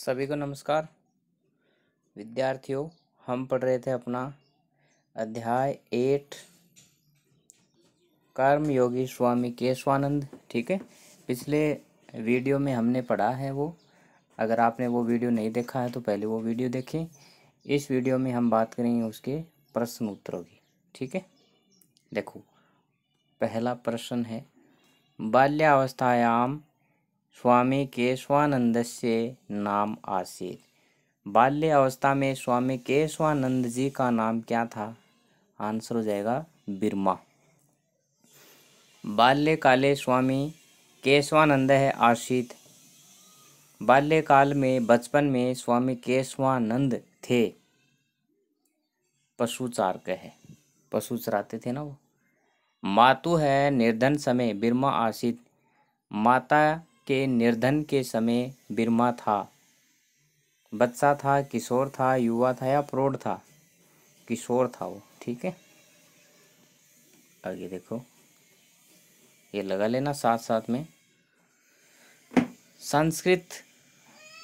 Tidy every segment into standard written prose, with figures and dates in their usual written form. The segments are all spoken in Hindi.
सभी को नमस्कार। विद्यार्थियों, हम पढ़ रहे थे अपना अध्याय 8 कर्मयोगी स्वामी केशवानंद। ठीक है, पिछले वीडियो में हमने पढ़ा है वो। अगर आपने वो वीडियो नहीं देखा है तो पहले वो वीडियो देखें। इस वीडियो में हम बात करेंगे उसके प्रश्न उत्तरों की। ठीक है, देखो पहला प्रश्न है, बाल्यावस्थायां स्वामी केशवानंदस्य नाम आसीत्। बाल्य अवस्था में स्वामी केशवानंद जी का नाम क्या था? आंसर हो जाएगा बिरमा। बाल्यकाले स्वामी केशवानंद आसीत्। बाल्यकाल में बचपन में स्वामी केशवानंद थे। पशु चारक है, पशु चराते थे ना वो। मातु है निर्धन समय बिरमा आसीत्। माता के निर्धन के समय बिरमा था। बच्चा था, किशोर था, युवा था या प्रौढ़ था? किशोर था वो। ठीक है, आगे देखो, ये लगा लेना साथ साथ में।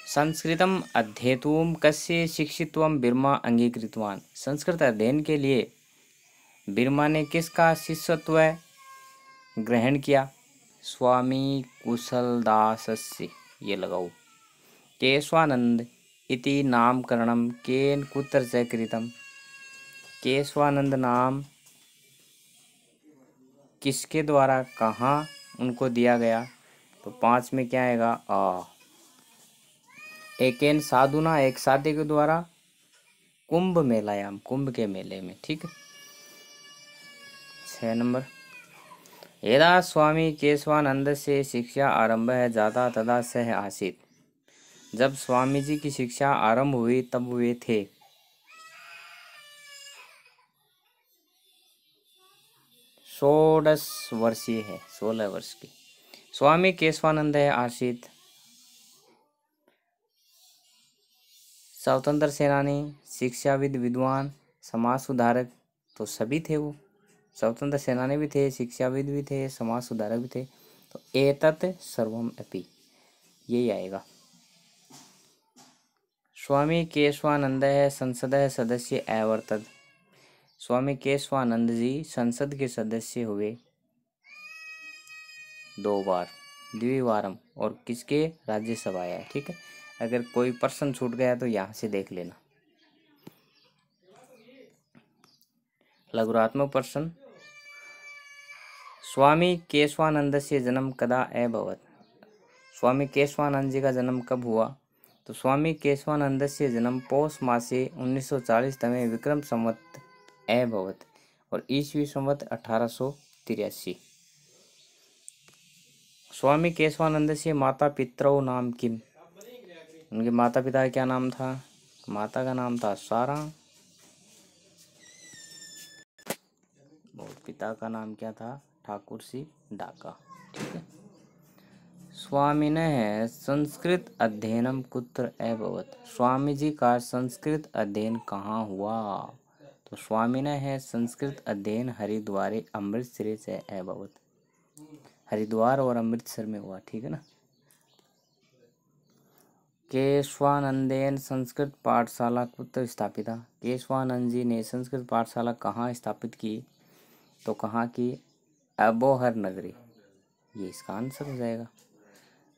संस्कृतम अध्येतुम कस्य शिक्षित्वम बिरमा अंगीकृतवान। संस्कृत अध्ययन के लिए बिरमा ने किसका शिष्यत्व ग्रहण किया? स्वामी कुशलदासस्य। ये लगाओ। केशवानंद इति नामकरणम केन कुत्र च कृतम। केशवानंद नाम किसके द्वारा कहाँ उनको दिया गया? तो 5 में क्या आएगा? एकेन साधुना, एक साधु के द्वारा, कुंभ मेलायाम, कुंभ के मेले में। ठीक है, 6 नंबर, यदा स्वामी केशवानंद से शिक्षा आरंभ है जाता तदा सह आसीत्। जब स्वामी जी की शिक्षा आरंभ हुई तब वे थे। षोडश वर्षीय है, 16 वर्ष की। स्वामी केशवानंद आसीत् स्वतंत्र सेनानी, शिक्षाविद, विद्वान, समाज सुधारक। तो सभी थे वो। स्वतंत्र सेनानी भी थे, शिक्षाविद भी थे, समाज सुधारक भी थे। तो एतत् सर्वम अपि, यही आएगा। स्वामी केशवानंद संसद सदस्य अवर्तत। स्वामी केशवानंद जी संसद के सदस्य हुए 2 बार, द्विवारम। और किसके? राज्यसभा है। ठीक है, अगर कोई प्रश्न छूट गया तो यहाँ से देख लेना। लघुरात्मक प्रश्न, स्वामी केशवानंद से जन्म कदा अभवत। स्वामी केशवानंद जी का जन्म कब हुआ? तो स्वामी केशवानंद से जन्म पौष मासे 1940 तमे विक्रम संवत अभवत और ईस्वी संवत 1883। स्वामी केशवानंद से माता पितरौ नाम किम। उनके माता पिता का क्या नाम था? माता का नाम था सारा और पिता का नाम क्या था? ठाकुर सी डाका। ठीक है, स्वामिनः संस्कृत अध्ययनम कुत्र अभवत। स्वामी जी का संस्कृत अध्ययन कहाँ हुआ? तो स्वामिनः संस्कृत अध्ययन हरिद्वारे अमृतसर से अभवत। हरिद्वार और अमृतसर में हुआ। ठीक है ना। केशवानंदेन संस्कृत पाठशाला कुत्र स्थापिता। केशवानंद जी ने संस्कृत पाठशाला कहाँ स्थापित की? तो कहाँ की? अबोहर नगरी। ये इसका आंसर हो जाएगा।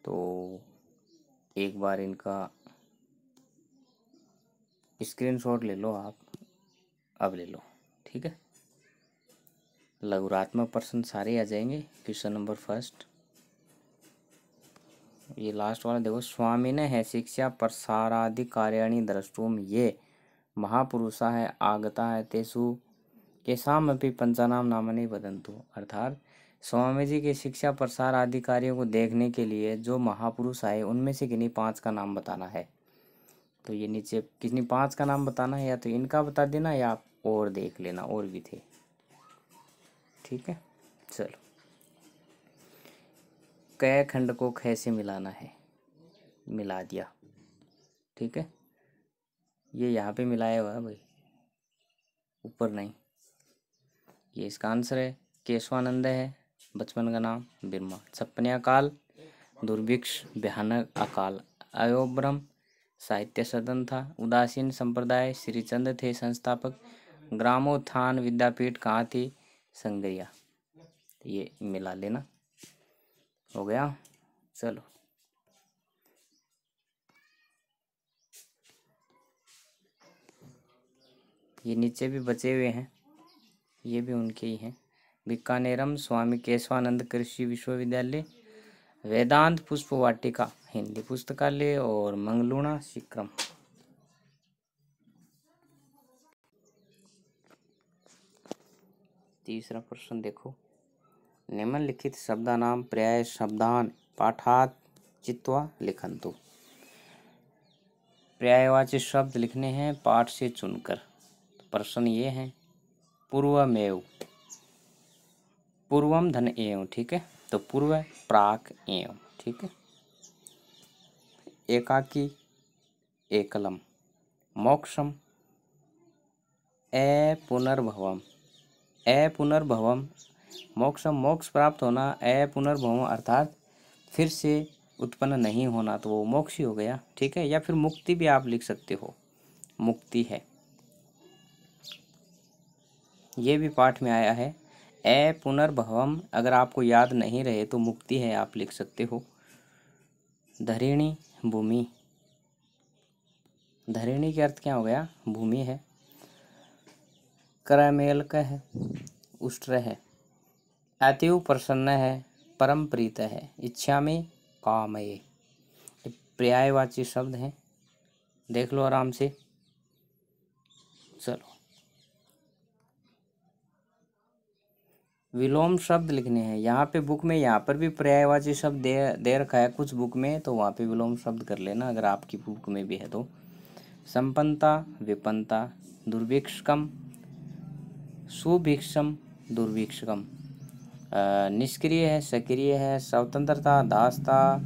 तो एक बार इनका स्क्रीनशॉट ले लो आप, अब ले लो। ठीक है, लघुरात्मक प्रश्न सारे आ जाएंगे। क्वेश्चन नंबर फर्स्ट, ये लास्ट वाला देखो। स्वामिने है शिक्षा प्रसाराधिकारिणी द्रष्टुम ये महापुरुषा है आगता है तेसु केसाम अपनी पंचानाम नामनि वदंतु। अर्थात स्वामी जी के शिक्षा प्रसार अधिकारियों को देखने के लिए जो महापुरुष आए उनमें से किन्हीं 5 का नाम बताना है। तो ये नीचे किन्हीं 5 का नाम बताना है, या तो इनका बता देना या आप और देख लेना, और भी थे। ठीक है, चलो। क खंड को ख से मिलाना है, मिला दिया। ठीक है, ये यहाँ पे मिलाया हुआ है भाई, ऊपर नहीं। ये इसका आंसर है। केशवानंद है बचपन का नाम, बिरमा। छप्पन अकाल, दुर्भिक्ष, भयानक अकाल, अयोब्रम, साहित्य सदन था। उदासीन संप्रदाय श्रीचंद थे संस्थापक। ग्रामोत्थान विद्यापीठ कहाँ थी? संग्रिया। ये मिला लेना। हो गया। चलो ये नीचे भी बचे हुए हैं, ये भी उनके ही हैं। बीकानेरम स्वामी केशवानंद कृषि विश्वविद्यालय, वेदांत पुष्प वाटिका हिंदी पुस्तकालय और मंगलूणा सिक्रम। तीसरा प्रश्न देखो, निम्नलिखित शब्दानाम पर्याय शब्दान पाठात चित्वा लिखन्तु। पर्यायवाची शब्द लिखने हैं पाठ से चुनकर। प्रश्न ये है, पूर्वमेव, पूर्वम धन एवं, ठीक है, तो पूर्व प्राक एवं, ठीक है। एकाकी एकलम, मोक्षम पुनर्भवम, पुनर्भवम, मोक्षम मोक्ष प्राप्त होना, पुनर्भवम अर्थात फिर से उत्पन्न नहीं होना, तो वो मोक्ष ही हो गया, ठीक है। या फिर मुक्ति भी आप लिख सकते हो, मुक्ति है, ये भी पाठ में आया है। पुनर्भवम अगर आपको याद नहीं रहे तो मुक्ति है, आप लिख सकते हो। धरिणी भूमि, धरिणी के अर्थ क्या हो गया? भूमि है। करमेलक है, उष्ट्र है। अतीव प्रसन्न है, परम प्रीत है। इच्छा में कामये, पर्यायवाची शब्द हैं, देख लो आराम से। चलो विलोम शब्द लिखने हैं। यहाँ पे बुक में यहाँ पर भी पर्यायवाची शब्द दे रखा है कुछ बुक में, तो वहाँ पे विलोम शब्द कर लेना अगर आपकी बुक में भी है तो। संपन्नता विपन्नता, दुर्भिक्षकम सुभिक्षम दुर्भिक्षकम, निष्क्रिय है सक्रिय है, स्वतंत्रता दासता,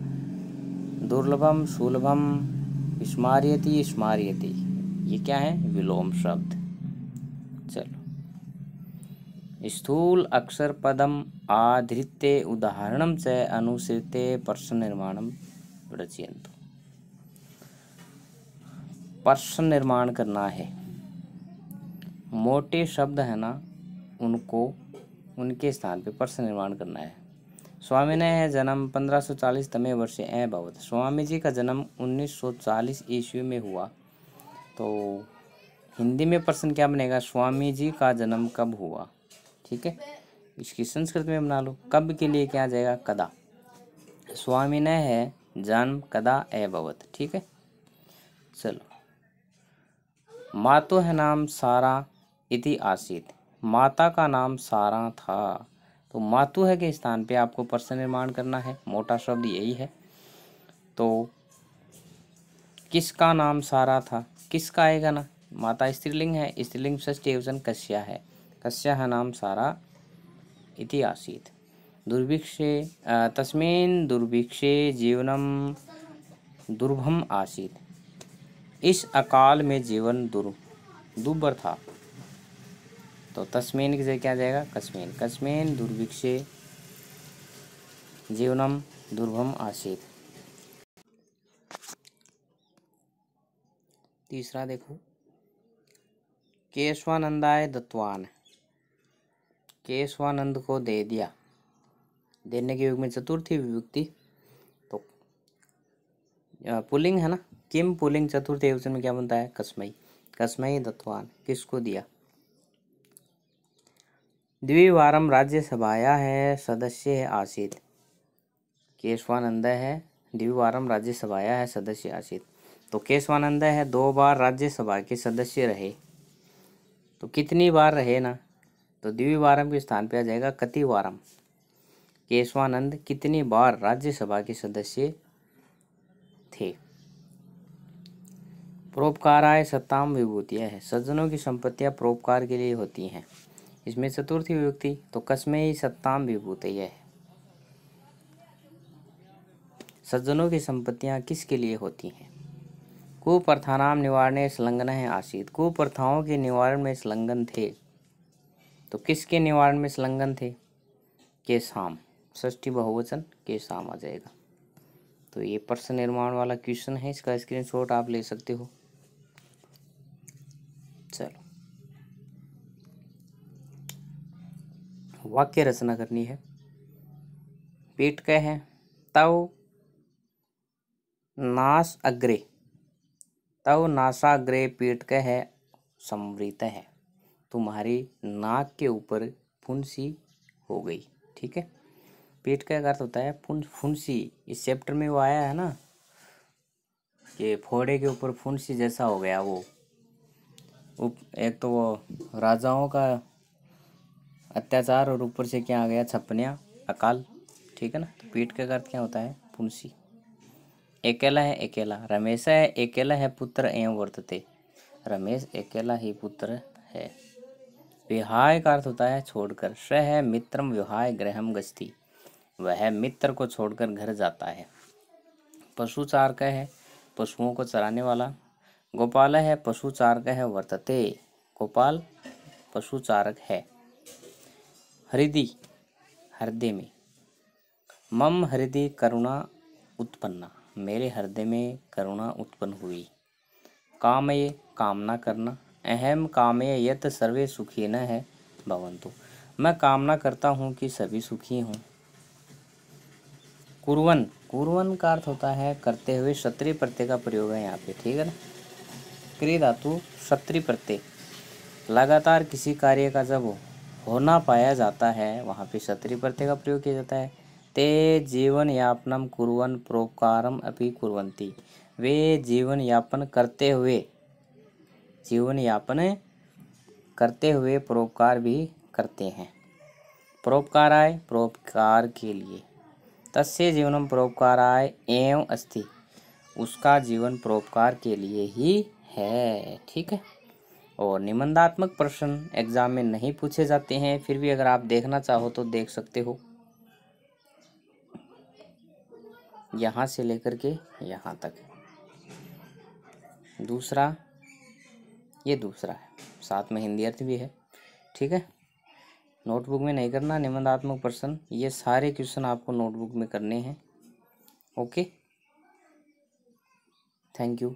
दुर्लभम सुलभम, स्मार्यति स्मार्यति, ये क्या है? विलोम शब्द। चलो स्थूल अक्षर पदम आधृत्य उदाहरणम च अनुसृत्य प्रश्न निर्माणम रचयन्तु। प्रश्न निर्माण करना है, मोटे शब्द है ना, उनको उनके स्थान पे प्रश्न निर्माण करना है। स्वामी ने है जन्म 1540 तमे वर्षे अभवत। स्वामी जी का जन्म 1940 ईस्वी में हुआ, तो हिंदी में प्रश्न क्या बनेगा? स्वामी जी का जन्म कब हुआ, ठीक है। इसकी संस्कृत में बना लो, कब के लिए क्या आ जाएगा? कदा। स्वामी ने है जन्म कदा अभवत, ठीक है। चलो मातो है नाम सारा इति आसीत, माता का नाम सारा था, तो मातु है के स्थान पे आपको प्रश्न निर्माण करना है। मोटा शब्द यही है। तो किसका नाम सारा था, किसका आएगा ना, माता स्त्रीलिंग है, स्त्रीलिंग षष्ठी एकवचन कस्या है, कस्या है नाम सारा इति आसीत। दुर्भिक्षे तस्मिन् दुर्भिक्षे जीवनम दुर्भम आसीत, इस अकाल में जीवन दुर्भर था, तो तस्मीन की जगह क्या जाएगा? कस्मिन, कस्मिन दुर्भिक्षे जीवनम दुर्भम आसीत। तीसरा देखो, केशवानंदाय दत्तवान, केशवानंद को दे दिया, देने के युग में चतुर्थी विभक्ति, तो पुल्लिंग है ना, किम पुल्लिंग चतुर्थी एकवचन में क्या बनता है? कस्मई, कस्मई दत्तवान, किसको दिया? द्विवारम राज्यसभाया है सदस्य आसीत, केशवानंद है द्विवारम राज्यसभाया है सदस्य आसीत, तो केशवानंद है 2 बार राज्यसभा के सदस्य रहे, तो कितनी बार रहे ना, तो द्विवारम के स्थान पे आ जाएगा कतिवारम। केशवानंद कितनी बार राज्यसभा के सदस्य थे। परोपकाराय सत्ताम विभूतियाँ है, सज्जनों की संपत्तियां परोपकार के लिए होती हैं। इसमें चतुर्थी विभक्ति, तो कस्मै सत्ताम विभूतियाँ है, सज्जनों की संपत्तियां किसके लिए होती हैं? कुप्रथानाम निवारणे संलग्न है आसीत, कुप्रथाओं के निवारण में संलग्न थे, तो किसके निवारण में संलग्न थे? के साम, षष्ठी बहुवचन के साम आ जाएगा। तो ये प्रश्न निर्माण वाला क्वेश्चन है, इसका स्क्रीनशॉट आप ले सकते हो। चलो वाक्य रचना करनी है। पीठ कह है तव नास अग्रे, तव नासाग्रे पीठ कह है संवृत है, तुम्हारी नाक के ऊपर फुंसी हो गई। ठीक है, पेट का अर्थ होता है फुंसी। इस चैप्टर में वो आया है ना कि फोड़े के ऊपर फुंसी जैसा हो गया वो। एक तो वो राजाओं का अत्याचार और ऊपर से क्या आ गया, छपनिया अकाल। ठीक है ना, तो पेट का अर्थ क्या होता है, फुंसी। अकेला है अकेला, रमेश है अकेला है पुत्र एवं वर्तते, रमेश अकेला ही पुत्र है। विहाय का अर्थ होता है छोड़कर। स है मित्रम विहाय गृहम गच्छति, वह मित्र को छोड़कर घर जाता है। पशुचार का है पशुओं को चराने वाला। गोपाल है पशुचारक है वर्तते, गोपाल पशुचारक है। हृदि हृदय में। मम हृदय करुणा उत्पन्ना, मेरे हृदय में करुणा उत्पन्न हुई। कामये कामना करना। अहम कामये यत सर्वे सुखी न है भवन्तु, मैं कामना करता हूँ कि सभी सुखी हों। कुर्वन, कुर्वन का अर्थ होता है करते हुए। क्षत्रिय प्रत्यय का प्रयोग है यहाँ पे। ठीक है ना, क्रिय धातु क्षत्रिय प्रत्यय। लगातार किसी कार्य का जब होना पाया जाता है वहाँ पे क्षत्रिय प्रत्यय का प्रयोग किया जाता है। ते जीवन यापनम कुर्वन परोपकारम अपि कुर्वन्ति, वे जीवन यापन करते हुए परोपकार भी करते हैं। परोपकाराय परोपकार के लिए। तस्य जीवनम परोपकाराय एवं अस्ति, उसका जीवन परोपकार के लिए ही है। ठीक है, और निबंधात्मक प्रश्न एग्जाम में नहीं पूछे जाते हैं, फिर भी अगर आप देखना चाहो तो देख सकते हो। यहाँ से लेकर के यहाँ तक दूसरा, ये दूसरा है, साथ में हिंदी अर्थ भी है। ठीक है, नोटबुक में नहीं करना निबंधात्मक प्रश्न, ये सारे क्वेश्चन आपको नोटबुक में करने हैं। Okay, thank you.